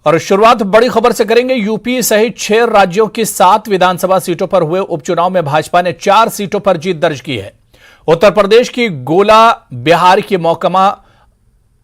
और शुरुआत बड़ी खबर से करेंगे। यूपी सहित 6 राज्यों की 7 विधानसभा सीटों पर हुए उपचुनाव में भाजपा ने 4 सीटों पर जीत दर्ज की है। उत्तर प्रदेश की गोला, बिहार की मोकामा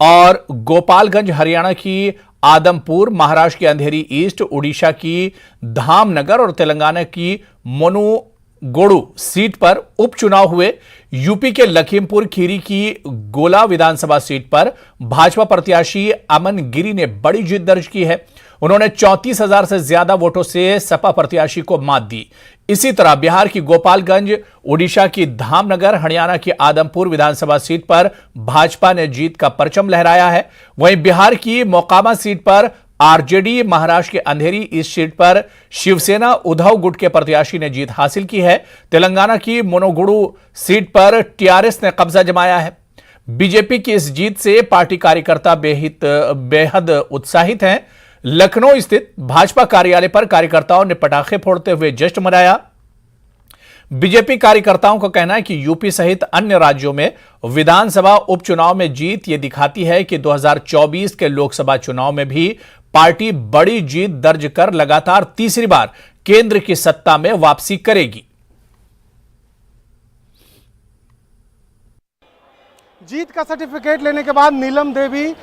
और गोपालगंज, हरियाणा की आदमपुर, महाराष्ट्र की अंधेरी ईस्ट, उड़ीसा की धामनगर और तेलंगाना की मुनुगोडु सीट पर उपचुनाव हुए। यूपी के लखीमपुर खीरी की गोला विधानसभा सीट पर भाजपा प्रत्याशी अमन गिरी ने बड़ी जीत दर्ज की है। उन्होंने 34,000 से ज्यादा वोटों से सपा प्रत्याशी को मात दी। इसी तरह बिहार की गोपालगंज, उड़ीसा की धामनगर, हरियाणा की आदमपुर विधानसभा सीट पर भाजपा ने जीत का परचम लहराया है। वहीं बिहार की मोकामा सीट पर आरजेडी, महाराष्ट्र के अंधेरी इस सीट पर शिवसेना उद्धव गुट के प्रत्याशी ने जीत हासिल की है। तेलंगाना की मुनुगोडु सीट पर टीआरएस ने कब्जा जमाया है। बीजेपी की इस जीत से पार्टी कार्यकर्ता बेहद उत्साहित हैं। लखनऊ स्थित भाजपा कार्यालय पर कार्यकर्ताओं ने पटाखे फोड़ते हुए जश्न मनाया। बीजेपी कार्यकर्ताओं का कहना है कि यूपी सहित अन्य राज्यों में विधानसभा उपचुनाव में जीत ये दिखाती है कि 2024 के लोकसभा चुनाव में भी पार्टी बड़ी जीत दर्ज कर लगातार तीसरी बार केंद्र की सत्ता में वापसी करेगी। जीत का सर्टिफिकेट लेने के बाद नीलम देवी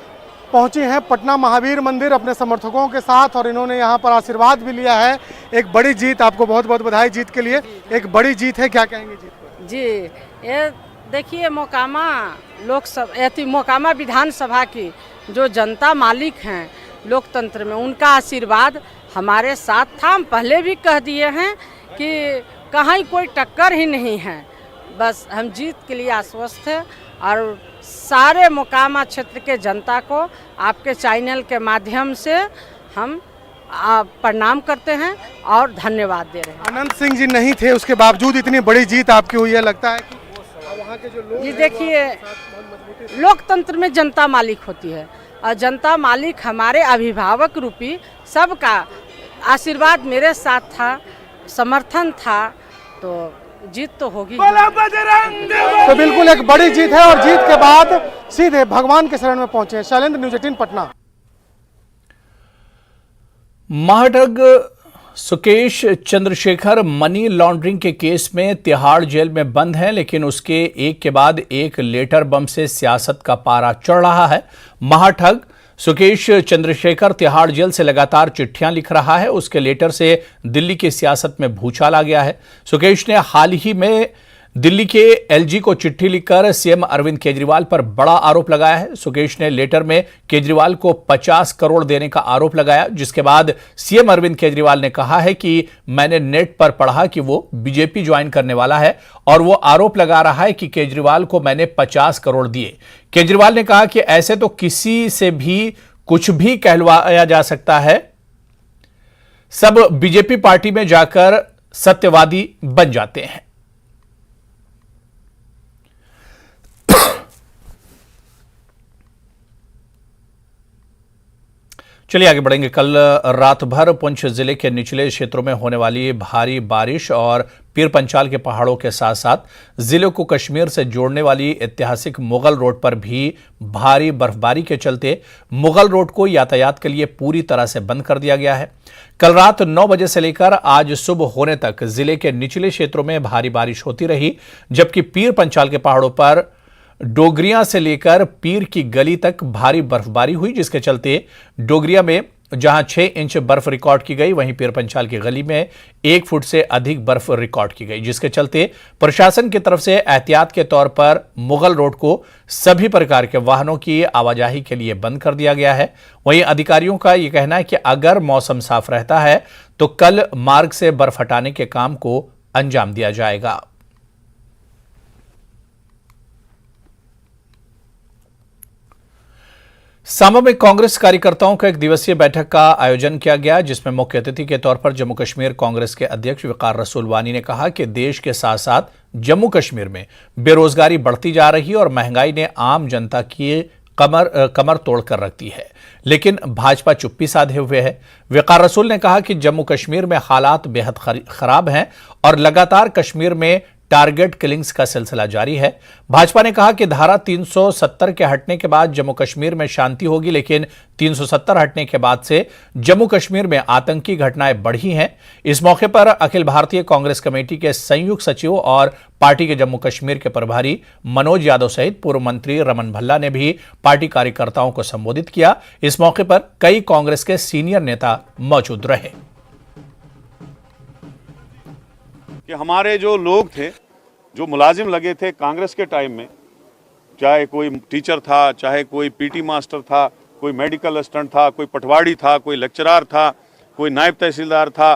पहुंची हैं पटना महावीर मंदिर अपने समर्थकों के साथ और इन्होंने यहां पर आशीर्वाद भी लिया है। एक बड़ी जीत, आपको बहुत बहुत बधाई जीत के लिए। एक बड़ी जीत है, क्या कहेंगे जीत पर? जी, ये देखिए मोकामा विधानसभा की जो जनता मालिक हैं लोकतंत्र में, उनका आशीर्वाद हमारे साथ था। हम पहले भी कह दिए हैं कि कहीं कोई टक्कर ही नहीं है। बस हम जीत के लिए आश्वस्त हैं और सारे मोकामा क्षेत्र के जनता को आपके चैनल के माध्यम से हम प्रणाम करते हैं और धन्यवाद दे रहे हैं। अनंत सिंह जी नहीं थे, उसके बावजूद इतनी बड़ी जीत आपकी हुई है। लगता है कि वहाँ के जो लोग, जी देखिए, लोकतंत्र में जनता मालिक होती है और जनता मालिक हमारे अभिभावक रूपी सबका आशीर्वाद मेरे साथ था, समर्थन था, तो जीत तो होगी। तो बिल्कुल एक बड़ी जीत है और जीत के बाद सीधे भगवान के शरण में पहुंचे। शैलेंद्र, न्यूज़ 18 पटना। महठग सुकेश चंद्रशेखर मनी लॉन्ड्रिंग के केस में तिहाड़ जेल में बंद हैं, लेकिन उसके एक के बाद एक लेटर बम से सियासत का पारा चढ़ रहा है। महठग सुकेश चंद्रशेखर तिहाड़ जेल से लगातार चिट्ठियां लिख रहा है। उसके लेटर से दिल्ली की सियासत में भूचाल आ गया है। सुकेश ने हाल ही में दिल्ली के एलजी को चिट्ठी लिखकर सीएम अरविंद केजरीवाल पर बड़ा आरोप लगाया है। सुकेश ने लेटर में केजरीवाल को 50 करोड़ देने का आरोप लगाया, जिसके बाद सीएम अरविंद केजरीवाल ने कहा है कि मैंने नेट पर पढ़ा कि वो बीजेपी ज्वाइन करने वाला है और वो आरोप लगा रहा है कि केजरीवाल को मैंने 50 करोड़ दिए। केजरीवाल ने कहा कि ऐसे तो किसी से भी कुछ भी कहलवाया जा सकता है, सब बीजेपी पार्टी में जाकर सत्यवादी बन जाते हैं। चलिए आगे बढ़ेंगे। कल रात भर पुंछ जिले के निचले क्षेत्रों में होने वाली भारी बारिश और पीर पंचाल के पहाड़ों के साथ साथ जिले को कश्मीर से जोड़ने वाली ऐतिहासिक मुगल रोड पर भी भारी बर्फबारी के चलते मुगल रोड को यातायात के लिए पूरी तरह से बंद कर दिया गया है। कल रात 9 बजे से लेकर आज सुबह होने तक जिले के निचले क्षेत्रों में भारी बारिश होती रही, जबकि पीर पंचाल के पहाड़ों पर डोगरिया से लेकर पीर की गली तक भारी बर्फबारी हुई, जिसके चलते डोगरिया में जहां 6 इंच बर्फ रिकॉर्ड की गई, वहीं पीर पंचाल की गली में 1 फुट से अधिक बर्फ रिकॉर्ड की गई, जिसके चलते प्रशासन की तरफ से एहतियात के तौर पर मुगल रोड को सभी प्रकार के वाहनों की आवाजाही के लिए बंद कर दिया गया है। वहीं अधिकारियों का यह कहना है कि अगर मौसम साफ रहता है तो कल मार्ग से बर्फ हटाने के काम को अंजाम दिया जाएगा। सांबा में कांग्रेस कार्यकर्ताओं का एक दिवसीय बैठक का आयोजन किया गया, जिसमें मुख्य अतिथि के तौर पर जम्मू कश्मीर कांग्रेस के अध्यक्ष वकार रसूल वानी ने कहा कि देश के साथ साथ जम्मू कश्मीर में बेरोजगारी बढ़ती जा रही है और महंगाई ने आम जनता की कमर तोड़कर रख दी है, लेकिन भाजपा चुप्पी साधे हुए है। वकार रसूल ने कहा कि जम्मू कश्मीर में हालात बेहद खराब हैं और लगातार कश्मीर में टारगेट किलिंग्स का सिलसिला जारी है। भाजपा ने कहा कि धारा 370 के हटने के बाद जम्मू कश्मीर में शांति होगी, लेकिन 370 हटने के बाद से जम्मू कश्मीर में आतंकी घटनाएं बढ़ी हैं। इस मौके पर अखिल भारतीय कांग्रेस कमेटी के संयुक्त सचिव और पार्टी के जम्मू कश्मीर के प्रभारी मनोज यादव सहित पूर्व मंत्री रमन भल्ला ने भी पार्टी कार्यकर्ताओं को संबोधित किया। इस मौके पर कई कांग्रेस के सीनियर नेता मौजूद रहे। कि हमारे जो लोग थे, जो मुलाजिम लगे थे कांग्रेस के टाइम में, चाहे कोई टीचर था, चाहे कोई पीटी मास्टर था, कोई मेडिकल असिस्टेंट था, कोई पटवारी था, कोई लेक्चरार था, कोई नायब तहसीलदार था,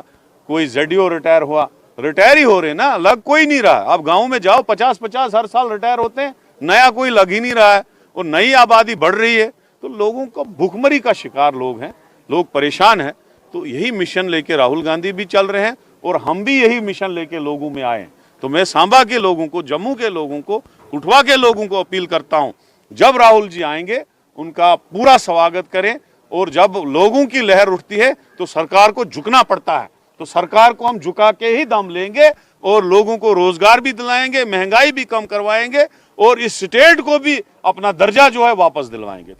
कोई जेडीओ रिटायर हुआ, रिटायर ही हो रहे ना, लग कोई नहीं रहा। अब गांव में जाओ 50-50 हर साल रिटायर होते हैं, नया कोई लग ही नहीं रहा है और नई आबादी बढ़ रही है, तो लोगों का भूखमरी का शिकार लोग हैं, लोग परेशान हैं। तो यही मिशन लेके राहुल गांधी भी चल रहे हैं और हम भी यही मिशन लेके लोगों में आए हैं। तो मैं सांबा के लोगों को, जम्मू के लोगों को, कठुआ के लोगों को अपील करता हूं, जब राहुल जी आएंगे उनका पूरा स्वागत करें। और जब लोगों की लहर उठती है तो सरकार को झुकना पड़ता है, तो सरकार को हम झुका के ही दम लेंगे और लोगों को रोजगार भी दिलाएंगे, महंगाई भी कम करवाएंगे और इस स्टेट को भी अपना दर्जा जो है वापस दिलवाएंगे।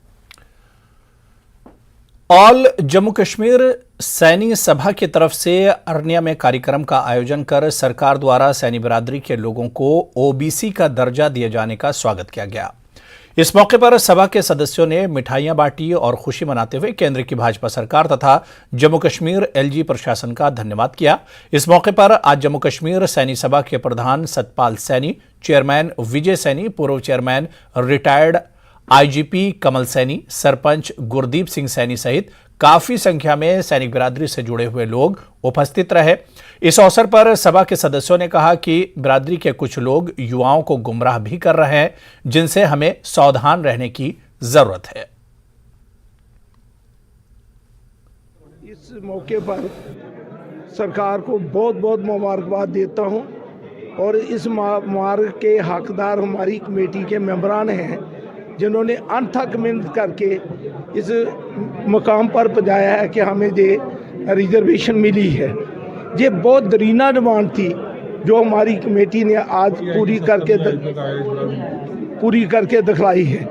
ऑल जम्मू कश्मीर सैनी सभा की तरफ से अरनिया में कार्यक्रम का आयोजन कर सरकार द्वारा सैनी बिरादरी के लोगों को ओबीसी का दर्जा दिए जाने का स्वागत किया गया। इस मौके पर सभा के सदस्यों ने मिठाइयां बांटी और खुशी मनाते हुए केंद्र की भाजपा सरकार तथा जम्मू कश्मीर एलजी प्रशासन का धन्यवाद किया। इस मौके पर आज जम्मू कश्मीर सैनी सभा के प्रधान सतपाल सैनी, चेयरमैन विजय सैनी, पूर्व चेयरमैन रिटायर्ड आईजीपी कमल सैनी, सरपंच गुरदीप सिंह सैनी सहित काफी संख्या में सैनिक बिरादरी से जुड़े हुए लोग उपस्थित रहे। इस अवसर पर सभा के सदस्यों ने कहा कि बिरादरी के कुछ लोग युवाओं को गुमराह भी कर रहे हैं, जिनसे हमें सावधान रहने की जरूरत है। इस मौके पर सरकार को बहुत बहुत मुबारकबाद देता हूं और इस मार्ग के हकदार हमारी कमेटी के मेंबरान हैं, जिन्होंने अनथक मेहनत करके इस मुकाम पर पहुंचाया है कि हमें ये रिजर्वेशन मिली है। ये बहुत दरीना डिमांड थी जो हमारी कमेटी ने आज पूरी करके दिखलाई है।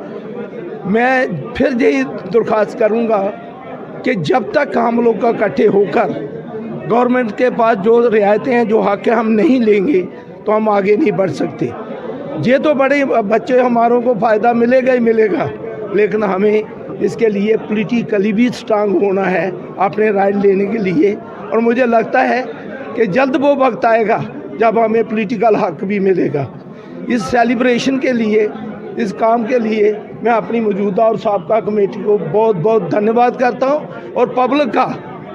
मैं फिर यही दरख्वास्त करूंगा कि जब तक हम लोग का इकट्ठे होकर गवर्नमेंट के पास जो रियायतें हैं, जो हक है, हम नहीं लेंगे तो हम आगे नहीं बढ़ सकते। ये तो बड़े बच्चे हमारों को फ़ायदा मिलेगा ही मिलेगा, लेकिन हमें इसके लिए पॉलिटिकली भी स्ट्रांग होना है अपने राइट लेने के लिए। और मुझे लगता है कि जल्द वो वक्त आएगा जब हमें पॉलिटिकल हक भी मिलेगा। इस सेलिब्रेशन के लिए, इस काम के लिए मैं अपनी मौजूदा और साबका कमेटी को बहुत बहुत धन्यवाद करता हूँ और पब्लिक का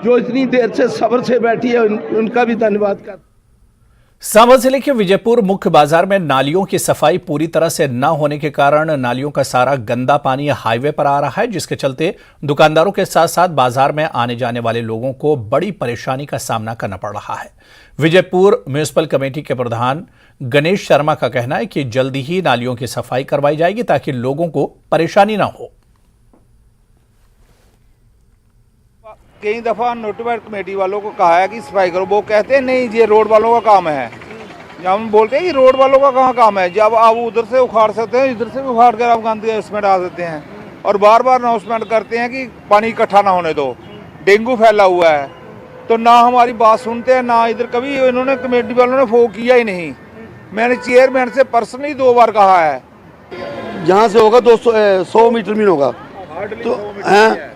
जो इतनी देर से सब्र से बैठी है उनका भी धन्यवाद करता हूँ। सांबा जिले के विजयपुर मुख्य बाजार में नालियों की सफाई पूरी तरह से न होने के कारण नालियों का सारा गंदा पानी हाईवे पर आ रहा है, जिसके चलते दुकानदारों के साथ साथ बाजार में आने जाने वाले लोगों को बड़ी परेशानी का सामना करना पड़ रहा है। विजयपुर म्युनिसिपल कमेटी के प्रधान गणेश शर्मा का कहना है कि जल्दी ही नालियों की सफाई करवाई जाएगी ताकि लोगों को परेशानी न हो। कई दफ़ा नोटिफाइड कमेटी वालों को कहा है कि सफाई करो, वो कहते हैं नहीं ये रोड वालों का काम है। जब हम बोलते हैं कि रोड वालों का कहाँ काम है, जब आप उधर से उखाड़ सकते हैं, इधर से भी उखाड़ कर आप गंदगी इसमें डाल देते हैं और बार बार अनाउंसमेंट करते हैं कि पानी इकट्ठा ना होने दो, डेंगू फैला हुआ है। तो ना हमारी बात सुनते हैं, ना इधर कभी इन्होंने कमेटी वालों ने फोक किया ही नहीं। मैंने चेयरमैन से पर्सनली 2 बार कहा है, यहाँ से होगा 100 मीटर में होगा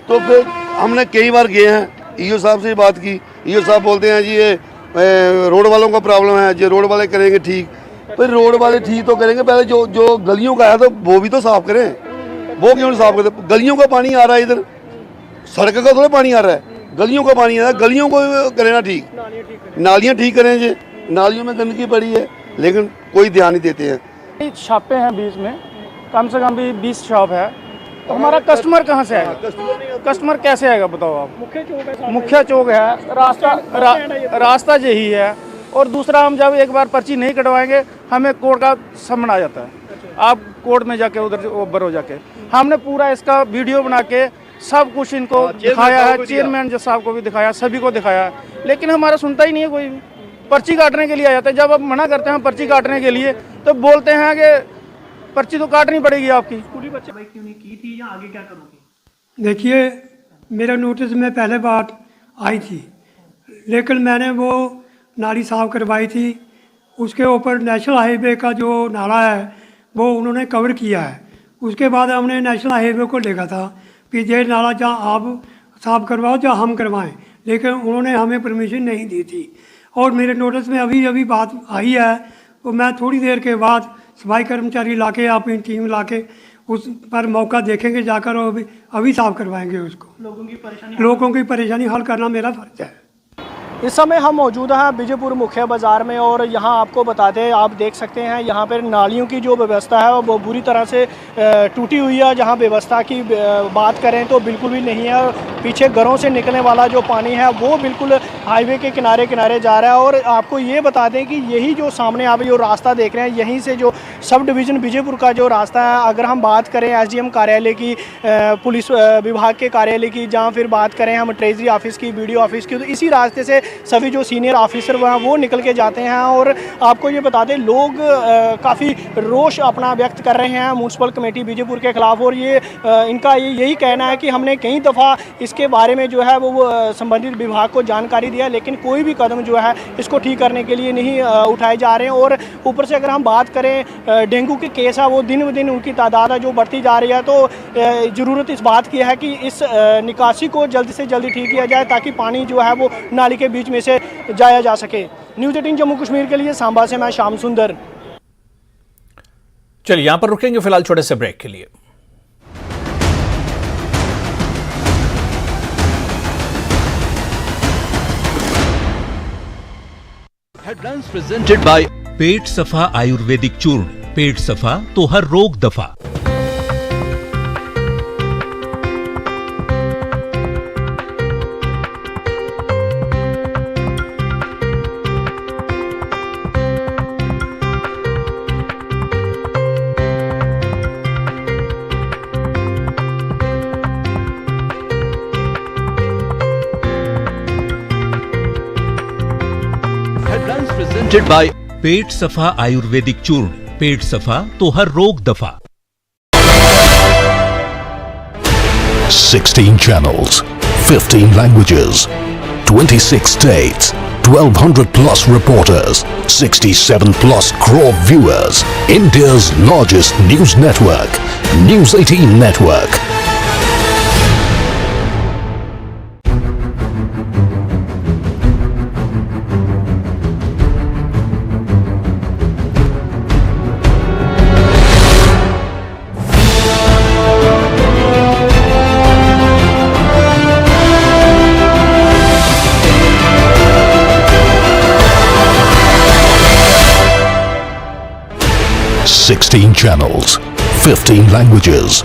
तो फिर हमने कई बार गए हैं, ईओ साहब से बात की। ईओ साहब बोलते हैं जी ये रोड वालों का प्रॉब्लम है, जो रोड वाले करेंगे ठीक। फिर रोड वाले ठीक तो करेंगे, पहले जो गलियों का है तो वो भी तो साफ करें। वो क्यों नहीं साफ करते? गलियों का पानी आ रहा है, इधर सड़क का थोड़ा पानी आ रहा है, गलियों का पानी आ रहा है। गलियों को करें ना ठीक, नालियाँ ठीक करें जी। नालियों में गंदगी पड़ी है लेकिन कोई ध्यान नहीं देते हैं। शॉपें हैं बीच में, कम से कम भी 20 शॉप है, तो हमारा कस्टमर कहाँ से आएगा? कस्टमर कैसे आएगा बताओ आप? मुख्य चौक है, रास्ता यही है। और दूसरा, हम जब एक बार पर्ची नहीं कटवाएंगे हमें कोर्ट का समन आ जाता है। आप कोर्ट में जाके उधर ओवर हो जाके, हमने पूरा इसका वीडियो बना के सब कुछ इनको दिखाया है, चेयरमैन जो साहब को भी दिखाया, सभी को दिखाया, लेकिन हमारा सुनता ही नहीं है कोई भी। पर्ची काटने के लिए आ जाते हैं। जब आप मना करते हैं पर्ची काटने के लिए तो बोलते हैं कि पर्ची तो काटनी पड़ेगी आपकी। पूरी बच्चे भाई क्यों नहीं की थी या आगे क्या करोगे? देखिए, मेरा नोटिस में पहले बात आई थी, लेकिन मैंने वो नाली साफ़ करवाई थी। उसके ऊपर नेशनल हाईवे का जो नाला है वो उन्होंने कवर किया है। उसके बाद हमने नेशनल हाईवे को देखा था कि ये नाला जहाँ आप साफ़ करवाओ जहाँ हम करवाएं, लेकिन उन्होंने हमें परमिशन नहीं दी थी। और मेरे नोटिस में अभी बात आई है, तो मैं थोड़ी देर के बाद सफाई कर्मचारी लाके अपनी टीम लाके उस पर मौका देखेंगे जाकर और अभी साफ़ करवाएंगे उसको। लोगों की परेशानी हल करना मेरा फर्ज है। इस समय हम मौजूद हैं बीजेपुर मुख्य बाज़ार में और यहाँ आपको बताते हैं, आप देख सकते हैं यहाँ पर नालियों की जो व्यवस्था है वो बुरी तरह से टूटी हुई है। जहाँ व्यवस्था की बात करें तो बिल्कुल भी नहीं है। पीछे घरों से निकलने वाला जो पानी है वो बिल्कुल हाईवे के किनारे किनारे जा रहा है। और आपको ये बता दें कि यही जो सामने आप जो रास्ता देख रहे हैं, यहीं से जो सब डिवीज़न बीजेपुर का जो रास्ता है, अगर हम बात करें एसडीएम कार्यालय की, पुलिस विभाग के कार्यालय की, जहाँ फिर बात करें हम ट्रेजरी ऑफिस की, बीडीओ ऑफिस की, तो इसी रास्ते से सभी जो सीनियर ऑफिसर वो निकल के जाते हैं। और आपको ये बता दें, लोग काफ़ी रोष अपना व्यक्त कर रहे हैं म्यूनसिपल कमेटी बीजेपुर के खिलाफ। और ये इनका यही कहना है कि हमने कई दफ़ा इसके बारे में जो है वो संबंधित विभाग को जानकारी दिया, लेकिन कोई भी कदम जो है इसको ठीक करने के लिए नहीं उठाए जा रहे हैं। और ऊपर से अगर हम बात करें डेंगू के केस है वो दिन ब दिन उनकी तादाद है जो बढ़ती जा रही है। तो ज़रूरत इस बात की है कि इस निकासी को जल्दी से जल्दी ठीक किया जाए ताकि पानी जो है वो नाली के बीच में से जाया जा सके। न्यूज़ 18 जम्मू कश्मीर के लिए सांबा से मैं श्याम सुंदर। चलिए यहां पर रुकेंगे फिलहाल छोटे से ब्रेक के लिए। हेडलाइंस प्रेजेंटेड बाय पेट सफा आयुर्वेदिक चूर्ण। पेट सफा तो हर रोग दफा। प्रेजेंटेड बाय पेट सफा आयुर्वेदिक चूर्ण। पेट सफा तो हर रोग दफा। 16 channels, 15 languages, 26 states, 1200 plus reporters, 67 plus crore viewers. India's largest news network, News 18 Network. Sixteen channels, 15 languages,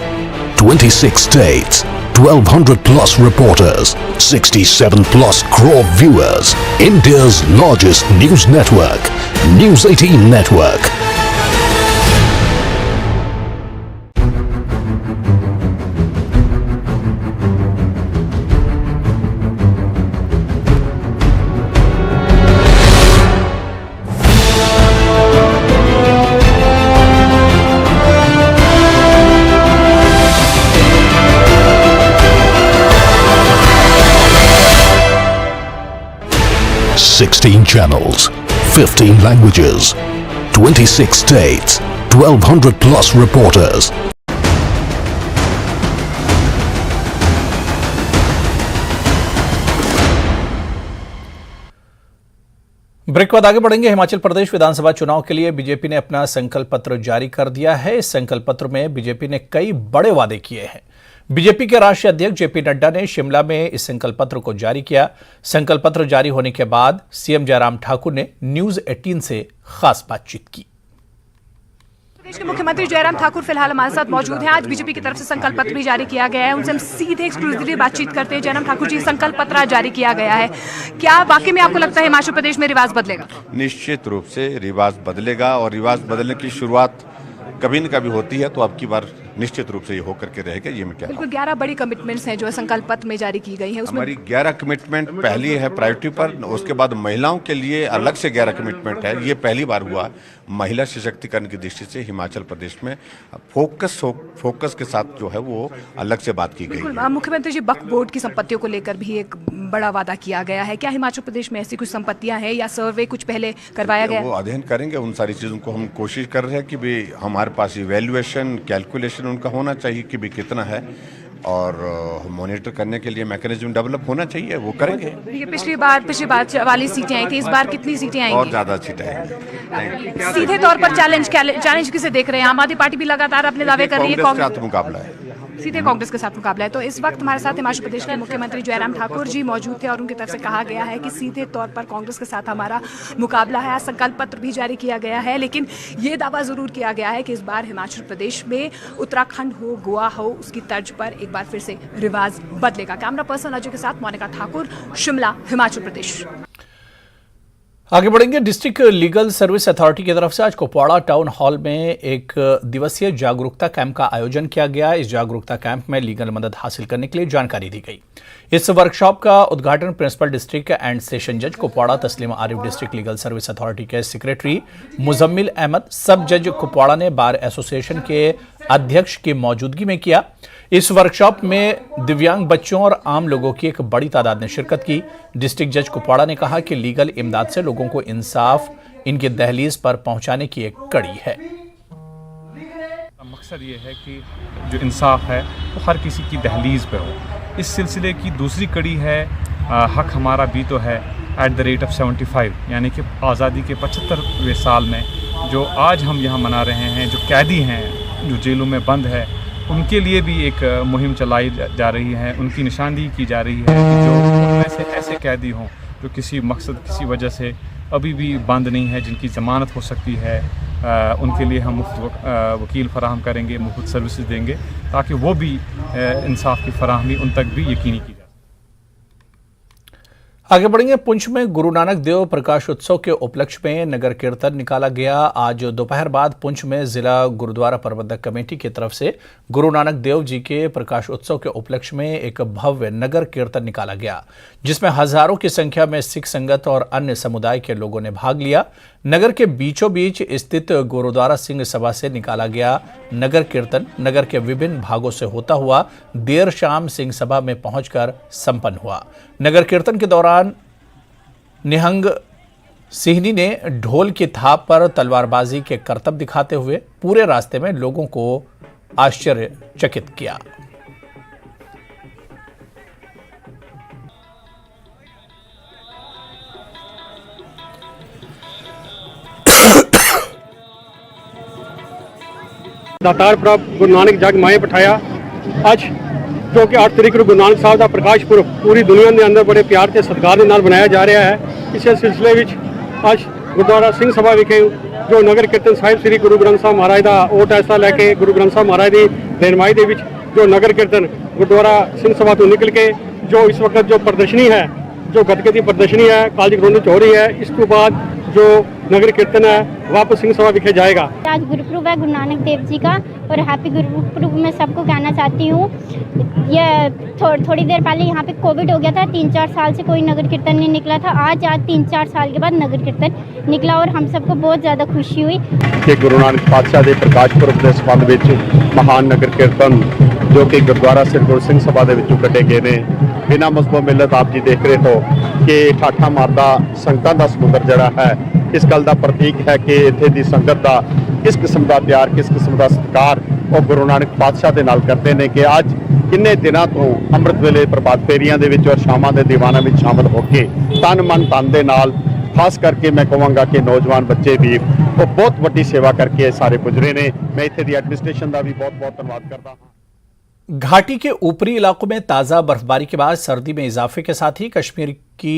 26 states, 1200 plus reporters, 67 plus crore viewers. India's largest news network, News 18 Network. Sixteen channels, 15 languages, 26 states, 1200 plus reporters. Break के बाद आगे बढ़ेंगे। हिमाचल प्रदेश विधानसभा चुनाव के लिए BJP ने अपना संकल्प पत्र जारी कर दिया है। इस संकल्प पत्र में बीजेपी ने कई बड़े वादे किए हैं। बीजेपी के राष्ट्रीय अध्यक्ष जेपी नड्डा ने शिमला में इस संकल्प पत्र को जारी किया। संकल्प पत्र जारी होने के बाद सीएम जयराम ठाकुर ने न्यूज 18 से खास बातचीत की। प्रदेश के मुख्यमंत्री जयराम ठाकुर फिलहाल हमारे साथ मौजूद हैं। आज बीजेपी की तरफ से संकल्प पत्र भी जारी किया गया है, उनसे हम सीधे एक्सक्लूसिवली बातचीत करते हैं। जयराम ठाकुर जी, संकल्प पत्र आज जारी किया गया है, क्या वाकई में आपको लगता है हिमाचल प्रदेश में रिवाज बदलेगा? निश्चित रूप से रिवाज बदलेगा और रिवाज बदलने की शुरुआत कभी न कभी होती है, तो अब की बार निश्चित रूप से ये होकर के रहेगा, ये मैं कह रहा हूँ। बिल्कुल 11 बड़ी कमिटमेंट्स हैं जो संकल्प पत्र में जारी की गई हैं, उसमें हमारी 11 कमिटमेंट पहली है प्रायोरिटी पर, उसके बाद महिलाओं के लिए अलग से 11 कमिटमेंट है। ये पहली बार हुआ महिला सशक्तिकरण की दृष्टि से हिमाचल प्रदेश में फोकस के साथ जो है वो अलग से बात की गई है। मुख्यमंत्री जी वक्फ बोर्ड की संपत्तियों को लेकर भी एक बड़ा वादा किया गया है, क्या हिमाचल प्रदेश में ऐसी कुछ संपत्तियां हैं या सर्वे कुछ पहले करवाया गया? वो अध्ययन करेंगे, उन सारी चीज़ों को हम कोशिश कर रहे हैं कि भी हमारे पास इवैल्यूएशन कैलकुलेशन उनका होना चाहिए कि भी कितना है, और मॉनिटर करने के लिए मैकेनिज्म डेवलप होना चाहिए, वो करेंगे। ये पिछली बार 44 सीटें आई थी, इस बार कितनी सीटें आएंगी? और ज़्यादा सीटें आएंगी। सीधे तौर पर चैलेंज किसे देख रहे हैं? आम आदमी पार्टी भी लगातार अपने दावे कर रही है, कांग्रेस के साथ मुकाबला है, सीधे कांग्रेस के साथ मुकाबला है। तो इस वक्त हमारे साथ हिमाचल प्रदेश के मुख्यमंत्री जयराम ठाकुर जी मौजूद थे और उनकी तरफ से कहा गया है कि सीधे तौर पर कांग्रेस के साथ हमारा मुकाबला है। संकल्प पत्र भी जारी किया गया है, लेकिन ये दावा जरूर किया गया है कि इस बार हिमाचल प्रदेश में उत्तराखंड हो, गोवा हो, उसकी तर्ज पर एक बार फिर से रिवाज बदलेगा। कैमरा पर्सन अजय के साथ मोनिका ठाकुर, शिमला, हिमाचल प्रदेश। आगे बढ़ेंगे। डिस्ट्रिक्ट लीगल सर्विस अथॉरिटी की तरफ से आज कुपवाड़ा टाउन हॉल में एक दिवसीय जागरूकता कैंप का आयोजन किया गया। इस जागरूकता कैंप में लीगल मदद हासिल करने के लिए जानकारी दी गई। इस वर्कशॉप का उद्घाटन प्रिंसिपल डिस्ट्रिक्ट एंड सेशन जज कुपवाड़ा तस्लीम Arif, district legal service authority के सेक्रेटरी मुजम्मिल अहमद, सब जज कुपवाड़ा ने बार एसोसिएशन के अध्यक्ष की मौजूदगी में किया। इस वर्कशॉप में दिव्यांग बच्चों और आम लोगों की एक बड़ी तादाद ने शिरकत की। डिस्ट्रिक्ट जज कुपवाड़ा ने कहा कि लीगल इमदाद से लोगों को इंसाफ इनके दहलीज पर पहुंचाने की एक कड़ी है। मकसद ये है कि जो इंसाफ है वो हर किसी की दहलीज पे हो। इस सिलसिले की दूसरी कड़ी है हक हमारा भी तो है @75, यानी कि आज़ादी के 75वें साल में जो आज हम यहाँ मना रहे हैं, जो कैदी हैं, जो जेलों में बंद है, उनके लिए भी एक मुहिम चलाई जा रही है। उनकी निशानदेही की जा रही है कि जो उनमें से ऐसे कैदी हों जो किसी मकसद, किसी वजह से अभी भी बंद नहीं है, जिनकी ज़मानत हो सकती है, उनके लिए हम मुफ्त वकील फराहम करेंगे, मुफ्त सर्विसेज देंगे, ताकि वो भी इंसाफ की फराहमी उन तक भी यकीनी की जाए। आगे बढ़ेंगे। पुंछ में गुरु नानक देव प्रकाश उत्सव के उपलक्ष्य में नगर कीर्तन निकाला गया। आज दोपहर बाद पुंछ में जिला गुरुद्वारा प्रबंधक कमेटी की तरफ से गुरु नानक देव जी के प्रकाश उत्सव के उपलक्ष्य में एक भव्य नगर कीर्तन निकाला गया, जिसमें हजारों की संख्या में सिख संगत और अन्य समुदाय के लोगों ने भाग लिया। नगर के बीचों बीच स्थित गुरुद्वारा सिंह सभा से निकाला गया नगर कीर्तन नगर के विभिन्न भागों से होता हुआ देर शाम सिंह सभा में पहुंचकर संपन्न हुआ। नगर कीर्तन के दौरान निहंग सिहनी ने ढोल की थाप पर तलवारबाजी के करतब दिखाते हुए पूरे रास्ते में लोगों को आश्चर्यचकित किया। दातार प्राप्त गुरु नानक जग माए बिठाया। ਅੱਜ ਜੋ ਕਿ 8 ਤਰੀਕ ਨੂੰ ਗੁਰੂ ਨਾਨਕ ਸਾਹਿਬ ਦਾ ਪ੍ਰਕਾਸ਼ ਪੁਰਬ ਪੂਰੀ ਦੁਨੀਆ ਦੇ ਅੰਦਰ ਬੜੇ ਪਿਆਰ ਤੇ ਸਤਿਕਾਰ ਦੇ ਨਾਲ ਮਨਾਇਆ ਜਾ ਰਿਹਾ ਹੈ। ਇਸੇ ਸਿਲਸਿਲੇ ਵਿੱਚ ਅੱਜ ਗੁਰਦੁਆਰਾ ਸਿੰਘ ਸਭਾ ਵਿਖੇ ਜੋ ਨਗਰ ਕੀਰਤਨ ਸਾਹਿਬ ਸ੍ਰੀ ਗੁਰੂ ਗ੍ਰੰਥ ਸਾਹਿਬ ਮਹਾਰਾਜ ਦਾ ਓਟ ਐਸਾ ਲੈ ਕੇ ਗੁਰੂ ਗ੍ਰੰਥ ਸਾਹਿਬ ਮਹਾਰਾਜ ਦੀ ਰਹਿਨਮਾਈ ਦੇ ਵਿੱਚ ਜੋ ਨਗਰ ਕੀਰਤਨ ਗੁਰਦੁਆਰਾ ਸਿੰਘ ਸਭਾ ਤੋਂ ਨਿਕਲ ਕੇ ਜੋ ਇਸ ਵਕਤ ਜੋ ਪ੍ਰਦਰਸ਼ਨੀ ਹੈ, जो गतके की प्रदर्शनी है कालज ग्राउंड में हो रही है, इसके बाद जो नगर कीर्तन है वापस सिंह सभा विखे जाएगा। आज गुरुपुरब है गुरु नानक देव जी का और हैप्पी गुरुपुरब मैं सबको कहना चाहती हूँ। ये थोड़ी देर पहले यहाँ पे कोविड हो गया था, 3-4 साल से कोई नगर कीर्तन नहीं निकला था। आज 3-4 साल के बाद नगर कीर्तन निकला और हम सबको बहुत ज़्यादा खुशी हुई कि गुरु नानक पातशाह के प्रकाश पुरब के संबंध में महान नगर कीर्तन जो कि गुरुद्वारा श्री गुरु सिंह सभा के विचों कटे गए ने। बिना मजहब मिलत आप जी देख रहे हो कि ठाठा मारदा संगतां दा समुद्र जड़ा है, इस गल का प्रतीक है कि इत्थे दी संगत का किस किस्म का प्यार, किस किस्म का सत्कार वो गुरु नानक पातशाह के नाल करते हैं कि अज किन्ने दिनों तो अमृत वेले प्रभात फेरियां दे विच और शामां दे दीवानां विच शामिल होकर तन मन तन दे नाल, खास करके मैं कहूँगा कि नौजवान बच्चे भी वो बहुत वड्डी सेवा करके सारे गुजरे ने। मैं इत्थे दी एडमिनिस्ट्रेशन का भी बहुत बहुत धन्यवाद करता हूँ। घाटी के ऊपरी इलाकों में ताज़ा बर्फबारी के बाद सर्दी में इजाफे के साथ ही कश्मीर की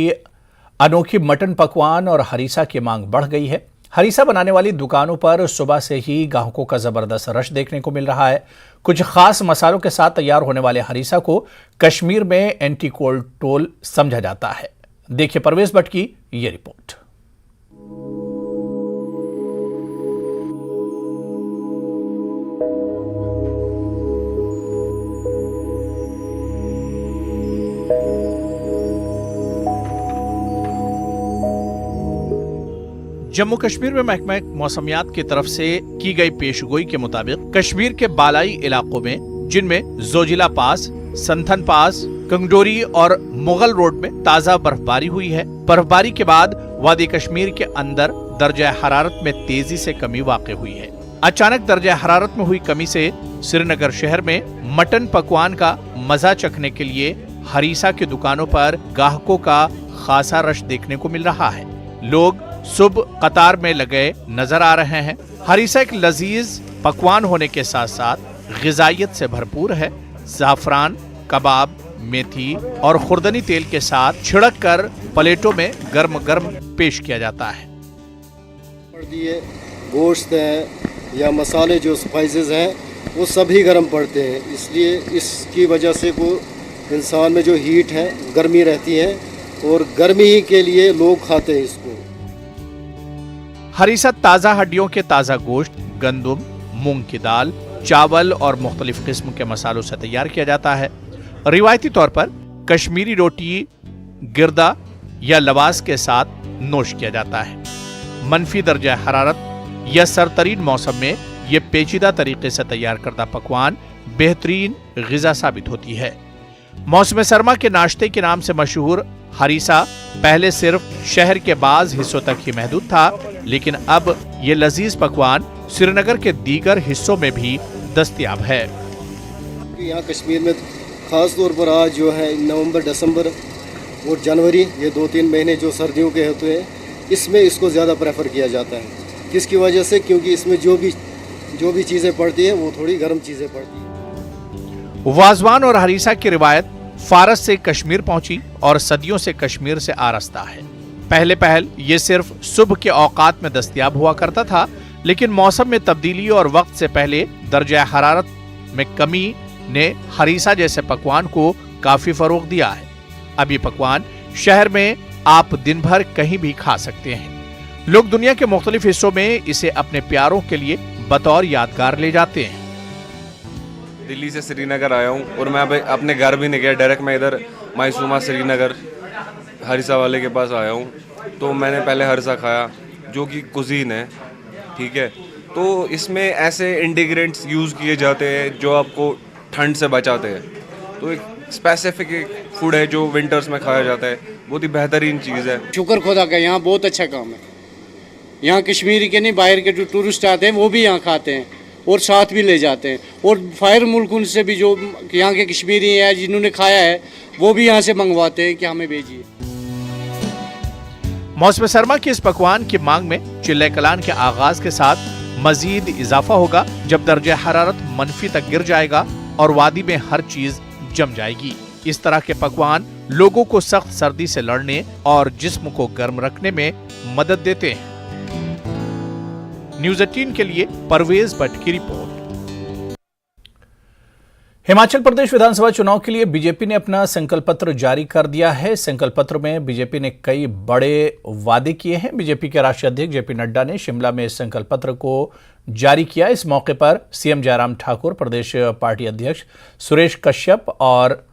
अनोखी मटन पकवान और हरीसा की मांग बढ़ गई है। हरीसा बनाने वाली दुकानों पर सुबह से ही ग्राहकों का जबरदस्त रश देखने को मिल रहा है। कुछ खास मसालों के साथ तैयार होने वाले हरीसा को कश्मीर में एंटी कोल्ड समझा जाता है। देखिए परवेज भट्ट की ये रिपोर्ट। जम्मू कश्मीर में महकमा मौसमियात की तरफ से की गई पेशगोई के मुताबिक कश्मीर के बालाई इलाकों में, जिनमें जोजिला पास, संथन पास, कंगडोरी और मुगल रोड में ताजा बर्फबारी हुई है। बर्फबारी के बाद वादी कश्मीर के अंदर दर्जा हरारत में तेजी से कमी वाक़ हुई है। अचानक दर्जा हरारत में हुई कमी से श्रीनगर शहर में मटन पकवान का मजा चखने के लिए हरीसा की दुकानों पर ग्राहकों का खासा रश देखने को मिल रहा है। लोग सुबह कतार में लगे नजर आ रहे हैं। हरीसा एक लजीज पकवान होने के साथ साथ ग़िज़ाइयत से भरपूर है। ज़ाफ़रान, कबाब, मेथी और खुर्दनी तेल के साथ छिड़क कर प्लेटों में गर्म गर्म पेश किया जाता है। गोश्त है या मसाले जो स्पाइसेस हैं वो सभी गर्म पड़ते हैं, इसलिए इसकी वजह से वो इंसान में जो हीट है, गर्मी रहती है और गर्मी के लिए लोग खाते हैं इसको। हरीसा ताज़ा हड्डियों के ताज़ा गोश्त, गंदुम, मूंग की दाल, चावल और मुख्तलिफ किस्म के मसालों से तैयार किया जाता है। रिवायती तौर पर कश्मीरी रोटी गिरदा या लवास के साथ नोश किया जाता है। मनफी दर्जा हरारत या सरतरीन मौसम में ये पेचीदा तरीके से तैयार करदा पकवान बेहतरीन ग़िज़ा साबित होती है। मौसम सरमा के नाश्ते के नाम से मशहूर हरीसा पहले सिर्फ शहर के बाज हिस्सों तक ही महदूद था, लेकिन अब ये लजीज पकवान श्रीनगर के दीगर हिस्सों में भी दस्तयाब है। यहाँ कश्मीर में ख़ास तौर पर आज जो है नवंबर, दिसंबर और जनवरी, ये 2-3 महीने जो सर्दियों के होते हैं, इसमें इसको ज़्यादा प्रेफर किया जाता है। किसकी वजह से? क्योंकि इसमें जो भी चीज़ें पड़ती है वो थोड़ी गर्म चीज़ें पड़ती है। वाजवान और हरीसा की रिवायत फारस से कश्मीर पहुंची और सदियों से कश्मीर से आरास्ता है। पहले ये सिर्फ सुबह के औकात में दस्तयाब हुआ करता था, लेकिन मौसम में तब्दीली और वक्त से पहले दर्जा हरारत में कमी ने हरीसा जैसे पकवान को काफी फरोग दिया है। अब ये पकवान शहर में आप दिन भर कहीं भी खा सकते हैं। लोग दुनिया के मुख्तलिफ हिस्सों में इसे अपने प्यारों के लिए बतौर यादगार ले जाते हैं। दिल्ली से श्रीनगर आया हूँ और मैं अभी अपने घर भी नहीं गया, डायरेक्ट मैं इधर मायसूमा श्रीनगर हरीसा वाले के पास आया हूँ। तो मैंने पहले हरीसा खाया जो कि कुजीन है, ठीक है। तो इसमें ऐसे इंग्रेडिएंट्स यूज़ किए जाते हैं जो आपको ठंड से बचाते हैं। तो एक स्पेसिफिक फूड है जो विंटर्स में खाया जाता है, बहुत ही बेहतरीन चीज़ है। शुक्र खुदा का, यहाँ बहुत अच्छा काम है। यहाँ कश्मीरी के नहीं, बाहर के जो टूरिस्ट आते हैं वो भी यहाँ खाते हैं और साथ भी ले जाते हैं। और बाहर मुल्कों से भी जो यहाँ के कश्मीरी हैं जिन्होंने खाया है वो भी यहाँ से मंगवाते हैं कि हमें भेजिए। मौसम सरमा की इस पकवान की मांग में चिल्ले कलान के आगाज के साथ मजीद इजाफा होगा जब दर्जा हरारत मनफी तक गिर जाएगा और वादी में हर चीज जम जाएगी। इस तरह के पकवान लोगों को सख्त सर्दी से लड़ने और जिस्म को गर्म रखने में मदद देते हैं। न्यूज़ 18 के लिए परवेज भट्ट की रिपोर्ट। हिमाचल प्रदेश विधानसभा चुनाव के लिए बीजेपी ने अपना संकल्प पत्र जारी कर दिया है। संकल्प पत्र में बीजेपी ने कई बड़े वादे किए हैं। बीजेपी के राष्ट्रीय अध्यक्ष जेपी नड्डा ने शिमला में इस संकल्प पत्र को जारी किया। इस मौके पर सीएम जयराम ठाकुर, प्रदेश पार्टी अध्यक्ष सुरेश कश्यप और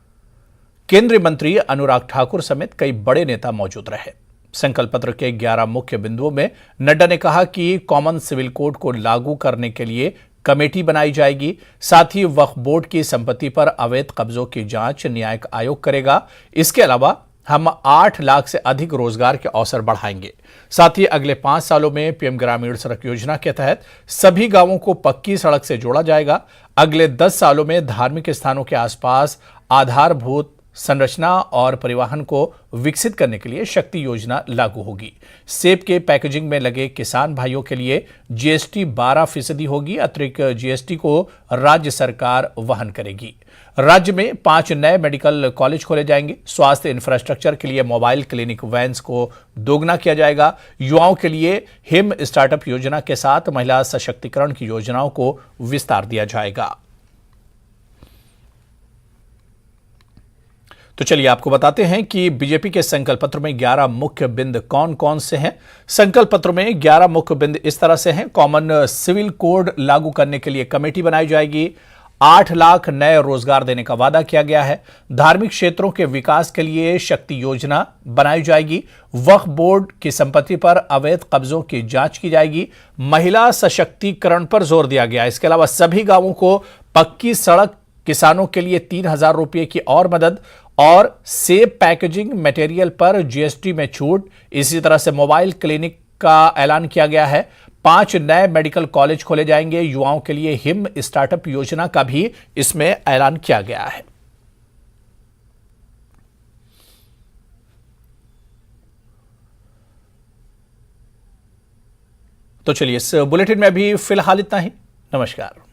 केंद्रीय मंत्री अनुराग ठाकुर समेत कई बड़े नेता मौजूद रहे। संकल्प पत्र के 11 मुख्य बिंदुओं में नड्डा ने कहा कि कॉमन सिविल कोड को लागू करने के लिए कमेटी बनाई जाएगी। साथ ही वक्फ बोर्ड की संपत्ति पर अवैध कब्जों की जांच न्यायिक आयोग करेगा। इसके अलावा हम 8 लाख से अधिक रोजगार के अवसर बढ़ाएंगे। साथ ही अगले 5 सालों में पीएम ग्रामीण सड़क योजना के तहत सभी गांवों को पक्की सड़क से जोड़ा जाएगा। अगले 10 सालों में धार्मिक स्थानों के आसपास आधारभूत संरचना और परिवहन को विकसित करने के लिए शक्ति योजना लागू होगी। सेब के पैकेजिंग में लगे किसान भाइयों के लिए जीएसटी 12% होगी। अतिरिक्त जीएसटी को राज्य सरकार वहन करेगी। राज्य में 5 नए मेडिकल कॉलेज खोले जाएंगे। स्वास्थ्य इंफ्रास्ट्रक्चर के लिए मोबाइल क्लिनिक वैन्स को दोगुना किया जाएगा। युवाओं के लिए हिम स्टार्टअप योजना के साथ महिला सशक्तिकरण की योजनाओं को विस्तार दिया जाएगा। तो चलिए आपको बताते हैं कि बीजेपी के संकल्प पत्र में 11 मुख्य बिंदु कौन कौन से हैं। संकल्प पत्र में 11 मुख्य बिंदु इस तरह से हैं। कॉमन सिविल कोड लागू करने के लिए कमेटी बनाई जाएगी। 8 लाख नए रोजगार देने का वादा किया गया है। धार्मिक क्षेत्रों के विकास के लिए शक्ति योजना बनाई जाएगी। वक्फ बोर्ड की संपत्ति पर अवैध कब्जों की जांच की जाएगी। महिला सशक्तिकरण पर जोर दिया गया। इसके अलावा सभी गांवों को पक्की सड़क, किसानों के लिए 3,000 रुपये की और मदद और सेब पैकेजिंग मटेरियल पर जीएसटी में छूट। इसी तरह से मोबाइल क्लिनिक का ऐलान किया गया है। 5 नए मेडिकल कॉलेज खोले जाएंगे। युवाओं के लिए हिम स्टार्टअप योजना का भी इसमें ऐलान किया गया है। तो चलिए, इस बुलेटिन में भी फिलहाल इतना ही। नमस्कार।